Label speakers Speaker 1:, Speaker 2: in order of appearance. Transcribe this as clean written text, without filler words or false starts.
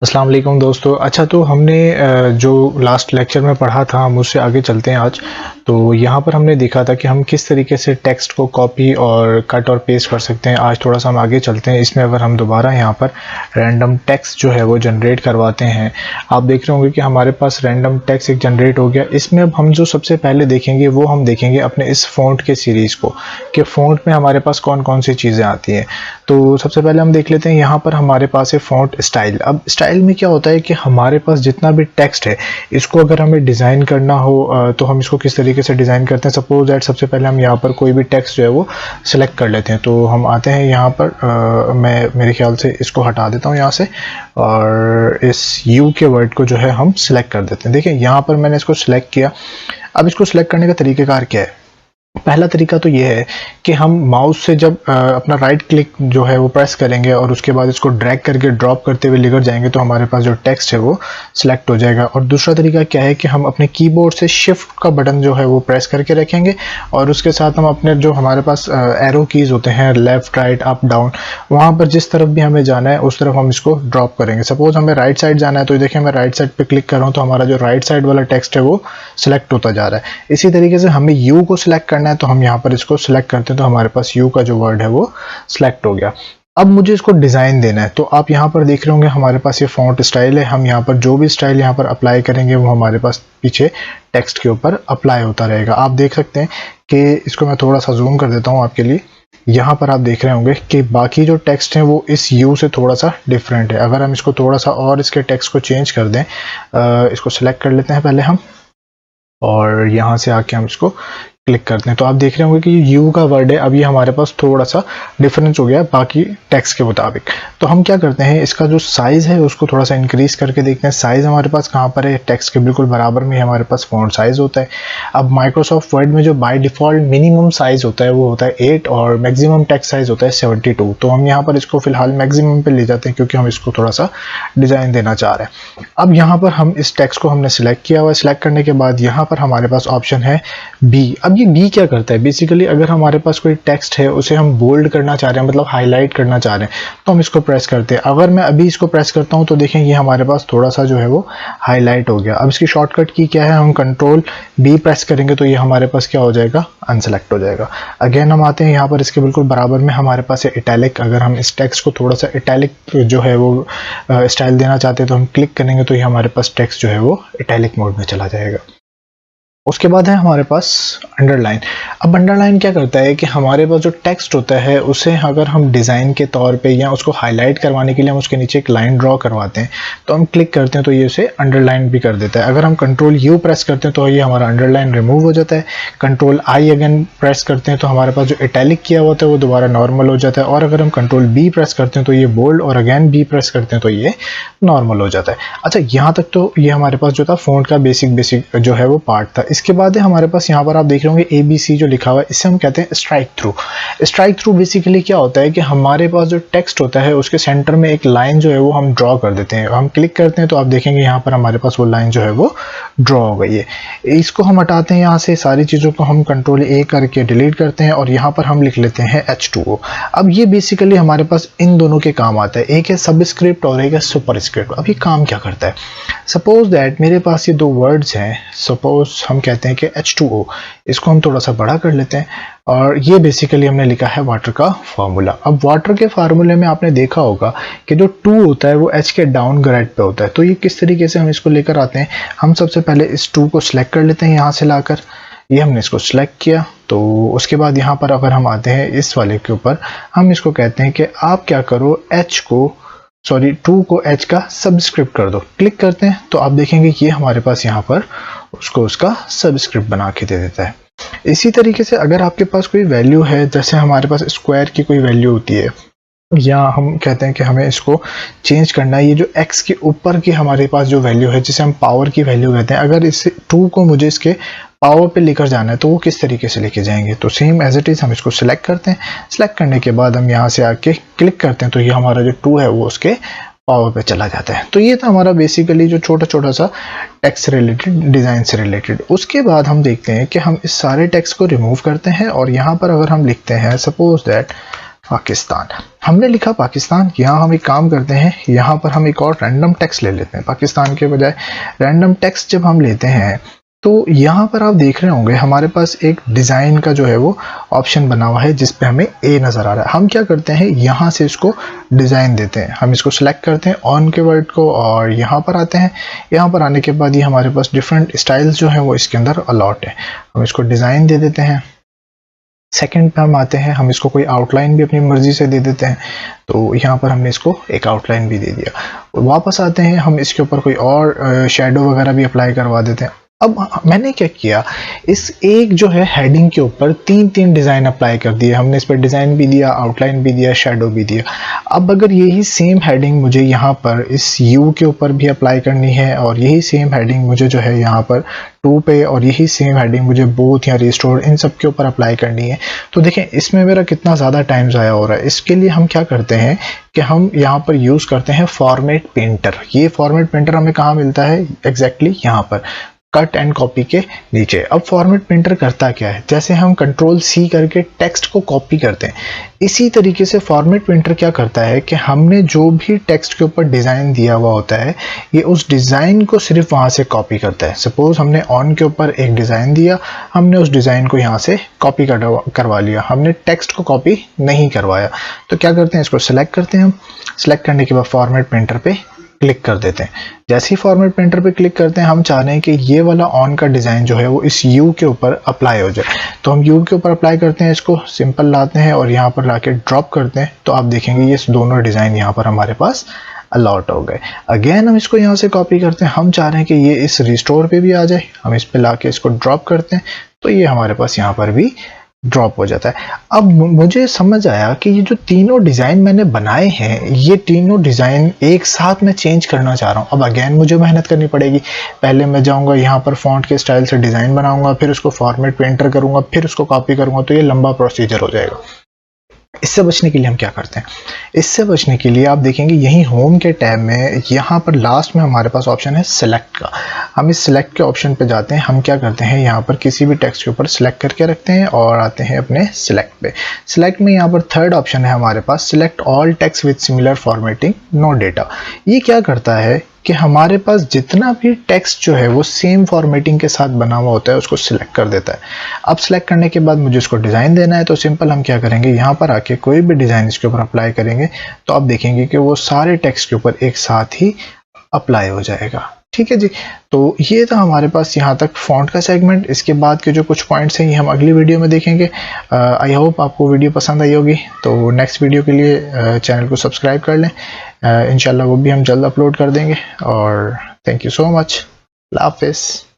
Speaker 1: अस्सलाम वालेकुम दोस्तों। अच्छा, तो हमने जो लास्ट लेक्चर में पढ़ा था हम उससे आगे चलते हैं आज। तो यहाँ पर हमने देखा था कि हम किस तरीके से टेक्स्ट को कॉपी और कट और पेस्ट कर सकते हैं। आज थोड़ा सा हम आगे चलते हैं। इसमें अगर हम दोबारा यहाँ पर रैंडम टेक्स्ट जो है वो जनरेट करवाते हैं, आप देख रहे होंगे कि हमारे पास रैंडम टेक्स्ट एक जनरेट हो गया। इसमें अब हम जो सबसे पहले देखेंगे वो हम देखेंगे अपने इस फ़ॉन्ट के सीरीज़ को, कि फ़ॉन्ट में हमारे पास कौन कौन सी चीज़ें आती हैं। तो सबसे पहले हम देख लेते हैं, यहाँ पर हमारे पास है फ़ॉन्ट स्टाइल। अब स्टाइल में क्या होता है कि हमारे पास जितना भी टेक्स्ट है इसको अगर हमें डिज़ाइन करना हो तो हम इसको किस तरीके से डिज़ाइन करते हैं। सपोज दैट सबसे पहले हम यहाँ पर कोई भी टेक्स्ट जो है वो सिलेक्ट कर लेते हैं। तो हम आते हैं यहाँ पर मैं मेरे ख्याल से इसको हटा देता हूँ यहाँ से, और इस यू के वर्ड को जो है हम सिलेक्ट कर देते हैं। देखिए यहाँ पर मैंने इसको सिलेक्ट किया। अब इसको सिलेक्ट करने का तरीक़ाकार क्या है? पहला तरीका तो ये है कि हम माउस से जब अपना राइट क्लिक जो है वो प्रेस करेंगे और उसके बाद इसको ड्रैग करके ड्रॉप करते हुए लेकर जाएंगे तो हमारे पास जो टेक्स्ट है वो सिलेक्ट हो जाएगा। और दूसरा तरीका क्या है कि हम अपने कीबोर्ड से शिफ्ट का बटन जो है वो प्रेस करके रखेंगे और उसके साथ हम अपने जो हमारे पास एरो कीज़ होते हैं, लेफ़्ट राइट अप डाउन, वहाँ पर जिस तरफ भी हमें जाना है उस तरफ हम इसको ड्रॉप करेंगे। सपोज हमें राइट साइड जाना है तो देखिए मैं राइट साइड पर क्लिक कर रहा हूँ तो हमारा जो राइट साइड वाला टेक्स्ट है वो सिलेक्ट होता जा रहा है। इसी तरीके से हमें यू को सिलेक्ट करना है तो हम यहाँ पर इसको सिलेक्ट करते हैं तो हमारे पास यू का जो वर्ड है वो सिलेक्ट हो गया। अब मुझे इसको डिज़ाइन देना है तो आप यहाँ पर देख रहे होंगे हमारे पास ये फ़ॉन्ट स्टाइल है। हम यहाँ पर जो भी स्टाइल यहाँ पर अप्लाई करेंगे वो हमारे पास पीछे टेक्स्ट के ऊपर अप्लाई होता रहेगा। आप देख सकते हैं कि इसको मैं थोड़ा सा जूम कर देता हूँ आपके लिए। यहाँ पर आप देख रहे होंगे कि बाकी जो टेक्स्ट हैं वो इस यू से थोड़ा सा डिफरेंट है। अगर हम इसको थोड़ा सा और इसके टेक्स्ट को चेंज कर दें, इसको सिलेक्ट कर लेते हैं पहले हम, और यहाँ से आके हम इसको क्लिक करते हैं तो आप देख रहे होंगे कि यू का वर्ड है अब ये हमारे पास थोड़ा सा डिफरेंस हो गया बाकी टेक्स्ट के मुताबिक। तो हम क्या करते हैं, इसका जो साइज़ है उसको थोड़ा सा इंक्रीज़ करके देखते हैं। साइज़ हमारे पास कहाँ पर है? टेक्स्ट के बिल्कुल बराबर में हमारे पास फ़ॉन्ट साइज़ होता है। अब माइक्रोसॉफ्ट वर्ड में जो बाय डिफ़ॉल्ट मिनिमम साइज़ होता है वो होता है 8 और मैक्सिमम टेक्स्ट साइज़ होता है 72। तो हम यहाँ पर इसको फ़िलहाल मैक्सिमम पे ले जाते हैं क्योंकि हम इसको थोड़ा सा डिज़ाइन देना चाह रहे हैं। अब यहाँ पर हम इस टेक्स्ट को हमने सिलेक्ट किया हुआ है। सिलेक्ट करने के बाद यहाँ पर हमारे पास ऑप्शन है बी। अब ये बी क्या करता है? बेसिकली अगर हमारे पास कोई टेक्स्ट है उसे हम बोल्ड करना चाह रहे हैं, मतलब हाईलाइट करना चाह रहे हैं, तो हम इसको प्रेस करते हैं। अगर मैं अभी इसको प्रेस करता हूं तो देखें ये हमारे पास थोड़ा सा जो है वो हाईलाइट हो गया। अब इसकी शॉर्टकट की क्या है? हम कंट्रोल बी प्रेस करेंगे तो ये हमारे पास क्या हो जाएगा? अनसेलेक्ट हो जाएगा। अगेन हम आते हैं यहाँ पर, इसके बिल्कुल बराबर में हमारे पास है इटैलिक। अगर हम इस टेक्स्ट को थोड़ा सा इटैलिक जो है वो स्टाइल देना चाहते हैं तो हम क्लिक करेंगे तो ये हमारे पास टेक्स्ट जो है वो इटैलिक मोड में चला जाएगा। उसके बाद है हमारे पास अंडरलाइन। अब अंडरलाइन क्या करता है कि हमारे पास जो टेक्स्ट होता है उसे अगर हम डिज़ाइन के तौर पे या उसको हाईलाइट करवाने के लिए हम उसके नीचे एक लाइन ड्रॉ करवाते हैं तो हम क्लिक करते हैं तो ये उसे अंडरलाइन भी कर देता है। अगर हम कंट्रोल यू प्रेस करते हैं तो ये हमारा अंडरलाइन रिमूव हो जाता है। कंट्रोल आई अगेन प्रेस करते हैं तो हमारे पास जो इटैलिक किया होता है वो दोबारा नॉर्मल हो जाता है। और अगर हम कंट्रोल बी प्रेस करते हैं तो ये बोल्ड, और अगेन बी प्रेस करते हैं तो ये नॉर्मल हो जाता है। अच्छा, यहाँ तक तो ये हमारे पास जो था फ़ॉन्ट का बेसिक जो है वो पार्ट था। इसके बाद है हमारे पास यहाँ पर आप देख रहे होंगे ABC जो लिखा हुआ है, इसे हम कहते हैं strike through. Strike through basically क्या होता है कि हमारे पास जो टेक्स्ट होता है उसके सेंटर में एक लाइन जो है वो हम ड्रॉ कर देते हैं। हम क्लिक करते हैं तो आप देखेंगे यहाँ पर हमारे पास वो लाइन जो है वो ड्रॉ हो गई है। इसको हम हटाते हैं यहाँ से, सारी चीज़ों को हम कंट्रोल A करके डिलीट करते हैं और यहाँ पर हम लिख लेते हैं H2O। अब ये बेसिकली हमारे पास इन दोनों के काम आता है, एक है सबस्क्रिप्ट और एक है सुपरस्क्रिप्ट। अब ये काम क्या करता है? सपोज दैट मेरे पास ये दो वर्ड्स हैं, सपोज हम कहते हैं कि H2O, इसको हम थोड़ा सा बड़ा कर लेते हैं और ये बेसिकली हमने लिखा है वाटर का फार्मूला। अब वाटर के फार्मूले में आपने देखा होगा कि जो 2 होता है वो H के डाउन ग्रेड पे होता है। तो ये किस तरीके से हम इसको लेकर आते हैं? हम सबसे पहले इस 2 को सिलेक्ट कर लेते हैं यहाँ से लाकर, ये हमने इसको सिलेक्ट किया। तो उसके बाद यहाँ पर अगर हम आते हैं इस वाले के ऊपर, हम इसको कहते हैं कि आप क्या करो, 2 को H का सबस्क्रिप्ट कर दो। क्लिक करते हैं तो आप देखेंगे ये हमारे पास यहाँ पर उसको उसका सबस्क्रिप्ट बना के दे देता है। इसी तरीके से अगर आपके पास कोई वैल्यू है, जैसे हमारे पास स्क्वायर की कोई वैल्यू होती है, या हम कहते हैं कि हमें इसको चेंज करना है, ये जो x के ऊपर की हमारे पास जो वैल्यू है जिसे हम पावर की वैल्यू कहते हैं, अगर इस 2 को मुझे इसके पावर पे लेकर जाना है तो वो किस तरीके से लेके जाएंगे? तो सेम एज इट इज़ हम इसको सिलेक्ट करते हैं। सिलेक्ट करने के बाद हम यहाँ से आके क्लिक करते हैं तो ये हमारा जो 2 है वो उसके पावर पे चला जाता है। तो ये था हमारा बेसिकली जो छोटा सा टेक्स्ट से रिलेटेड, डिज़ाइन से रिलेटेड। उसके बाद हम देखते हैं कि हम इस सारे टेक्स्ट को रिमूव करते हैं और यहाँ पर अगर हम लिखते हैं सपोज दैट पाकिस्तान, हमने लिखा पाकिस्तान, यहाँ हम एक काम करते हैं, यहाँ पर हम एक और रैंडम टेक्स्ट ले लेते हैं। पाकिस्तान के बजाय रैंडम टेक्स्ट जब हम लेते हैं तो यहाँ पर आप देख रहे होंगे हमारे पास एक डिज़ाइन का जो है वो ऑप्शन बना हुआ है जिस पे हमें ए नज़र आ रहा है। हम क्या करते हैं, यहाँ से इसको डिज़ाइन देते हैं। हम इसको सिलेक्ट करते हैं ऑन के वर्ड को और यहाँ पर आते हैं। यहाँ पर आने के बाद ये हमारे पास डिफरेंट स्टाइल्स जो हैं वो इसके अंदर अलॉट है। हम इसको डिज़ाइन दे देते हैं। सेकंड पे हम आते हैं, हम इसको कोई आउटलाइन भी अपनी मर्जी से दे देते हैं। तो यहाँ पर हमने इसको एक आउटलाइन भी दे दिया। वापस आते हैं, हम इसके ऊपर कोई और शेडो वगैरह भी अप्लाई करवा देते हैं। अब मैंने क्या किया, इस एक जो है हेडिंग के ऊपर तीन डिज़ाइन अप्लाई कर दिए। हमने इस पर डिज़ाइन भी दिया, आउटलाइन भी दिया, शेडो भी दिया। अब अगर यही सेम हेडिंग मुझे यहाँ पर इस यू के ऊपर भी अप्लाई करनी है और यही सेम हेडिंग मुझे जो है यहाँ पर टू पे और यही सेम हेडिंग मुझे बोथ या रिस्टोर इन सब के ऊपर अप्लाई करनी है, तो देखें इसमें मेरा कितना ज़्यादा टाइम ज़ाया हो रहा है। इसके लिए हम क्या करते हैं कि हम यहाँ पर यूज़ करते हैं फॉर्मेट पेंटर। ये फॉर्मेट पेंटर हमें कहाँ मिलता है, एग्जैक्टली यहाँ पर कट एंड कॉपी के नीचे। अब फॉर्मेट प्रिंटर करता क्या है, जैसे हम कंट्रोल सी करके टेक्स्ट को कॉपी करते हैं, इसी तरीके से फॉर्मेट प्रिंटर क्या करता है कि हमने जो भी टेक्स्ट के ऊपर डिज़ाइन दिया हुआ होता है ये उस डिज़ाइन को सिर्फ वहाँ से कॉपी करता है। सपोज हमने ऑन के ऊपर एक डिज़ाइन दिया, हमने उस डिज़ाइन को यहाँ से कॉपी करवा लिया, हमने टेक्स्ट को कॉपी नहीं करवाया। तो क्या करते हैं, इसको सिलेक्ट करते हैं। हम सिलेक्ट करने के बाद फॉर्मेट प्रिंटर पे क्लिक कर देते हैं। जैसे ही फॉर्मेट प्रिंटर पे क्लिक करते हैं, हम चाह रहे हैं कि ये वाला ऑन का डिज़ाइन जो है वो इस यू के ऊपर अप्लाई हो जाए, तो हम यू के ऊपर अप्लाई करते हैं, इसको सिंपल लाते हैं और यहाँ पर लाके ड्रॉप करते हैं। तो आप देखेंगे ये दोनों डिज़ाइन यहाँ पर हमारे पास अलॉट हो गए। अगेन हम इसको यहाँ से कॉपी करते हैं, हम चाह रहे हैं कि ये इस रिस्टोर पे भी आ जाए, हम इस पे लाके इसको ड्रॉप करते हैं, तो ये हमारे पास यहाँ पर भी ड्रॉप हो जाता है। अब मुझे समझ आया कि ये जो तीनों डिज़ाइन मैंने बनाए हैं, ये तीनों डिज़ाइन एक साथ मैं चेंज करना चाह रहा हूँ। अब अगेन मुझे मेहनत करनी पड़ेगी। पहले मैं जाऊँगा यहाँ पर फॉन्ट के स्टाइल से डिज़ाइन बनाऊँगा, फिर उसको फॉर्मेट पेंटर करूँगा, फिर उसको कॉपी करूँगा, तो ये लंबा प्रोसीजर हो जाएगा। इससे बचने के लिए हम क्या करते हैं, इससे बचने के लिए आप देखेंगे यहीं होम के टैब में यहाँ पर लास्ट में हमारे पास ऑप्शन है सिलेक्ट का। हम इस सिलेक्ट के ऑप्शन पे जाते हैं। हम क्या करते हैं, यहाँ पर किसी भी टेक्स्ट के ऊपर सिलेक्ट करके रखते हैं और आते हैं अपने सिलेक्ट पे। सिलेक्ट में यहाँ पर थर्ड ऑप्शन है हमारे पास, select all text with similar formatting no data. ये क्या करता है कि हमारे पास जितना भी टेक्स्ट जो है वो सेम फॉर्मेटिंग के साथ बना हुआ होता है उसको सिलेक्ट कर देता है। अब सिलेक्ट करने के बाद मुझे इसको डिज़ाइन देना है, तो सिंपल हम क्या करेंगे, यहाँ पर आके कोई भी डिज़ाइन इसके ऊपर अप्लाई करेंगे तो आप देखेंगे कि वो सारे टेक्स्ट के ऊपर एक साथ ही अप्लाई हो जाएगा। ठीक है जी, तो ये था हमारे पास यहाँ तक फ़ॉन्ट का सेगमेंट। इसके बाद के जो कुछ पॉइंट्स हैं ये हम अगली वीडियो में देखेंगे। आई होप आपको वीडियो पसंद आई होगी। तो नेक्स्ट वीडियो के लिए चैनल को सब्सक्राइब कर लें, इंशाल्लाह वो भी हम जल्द अपलोड कर देंगे। और थैंक यू सो मच, अल्लाह हाफिज़।